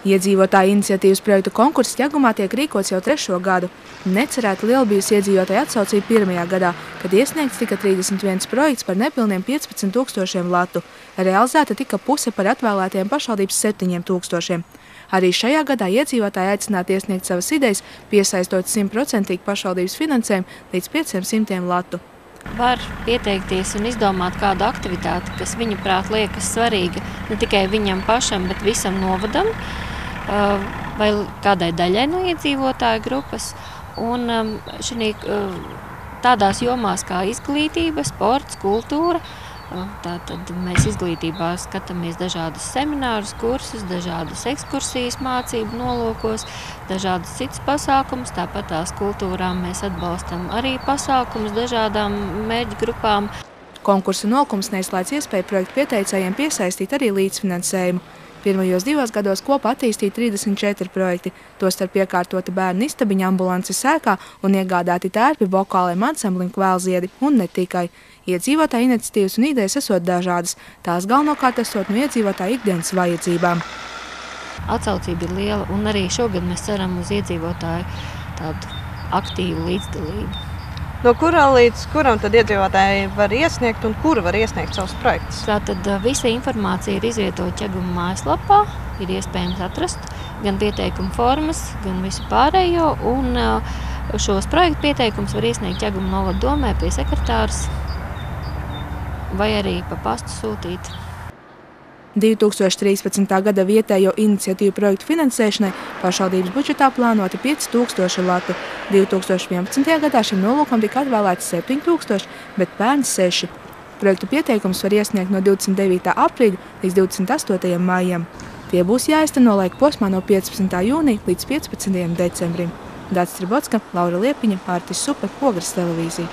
Iedzīvotāju iniciatīvas projektu konkurss Ķegumā tiek rīkots jau 3. gadu. Necerēta liela bijusi iedzīvotāju atsaucība 1. gadā, kad iesniegts tika 31 projekts par nepilniem 15 000 latu. Realizēta tika puse par atvēlētiem pašvaldības 7 000. Arī šajā gadā iedzīvotāji aicināti iesniegt savas idejas, piesaistot 100% pašvaldības finansējumu līdz 500 latu. Var pieteikties un izdomāt kādu aktivitāti, kas viņaprāt liekas svarīga ne tikai viņam pašam, bet visam novadam vai kādai daļai no iedzīvotāju grupas. Un tādās jomās kā izglītība, sports, kultūra. Tātad mēs izglītībā skatāmies dažādus seminārus, kursus, dažādas ekskursijas mācību nolūkos, dažādas citas pasākumus. Tāpat tās kultūrām mēs atbalstam arī pasākumus dažādām mērķu grupām. Konkursa nolūkums neizslēdz iespēju projektu pieteicējiem piesaistīt arī līdzfinansējumu. Pirmajos 2 gados kopā attīstīti 34 projekti, tostarp iekārtota bērnu istabiņa ambulances sēkā un iegādāti tērpi vokāliem ansamblim Kvēlziedi un ne tikai. Iedzīvotāju iniciatīvas un idejas esot dažādas, tās galvenokārt esot no iedzīvotāju ikdienas vajadzībām. Atsaucība ir liela un arī šogad mēs ceram uz iedzīvotāju tādu aktīvu līdzdalību. No kura līdz kuram tad iedzīvotāji var iesniegt un kura var iesniegt savus projektus? Tātad visa informācija ir izvietota Ķeguma mājaslapā, ir iespējams atrast gan pieteikuma formas, gan visu pārējo. Un šos projektu pieteikumus var iesniegt Ķeguma novada domē pie sekretārs vai arī pa pastu sūtīt. 2013. gada vietējo iniciatīvu projektu finansēšanai pašvaldības budžetā plānoti 5000 latu. 2011. gadā šim nolūkam tika atvēlēti 7000, bet pērn 6. Projektu pieteikums var iesniegt no 29. aprīļa līdz 28. maijam. Tie būs jāizteno laika posmā no 15. jūnija līdz 15. decembrim. Dācis Tribotska, Laura Liepiņa, Ārtis Supe, Ogres televīzija.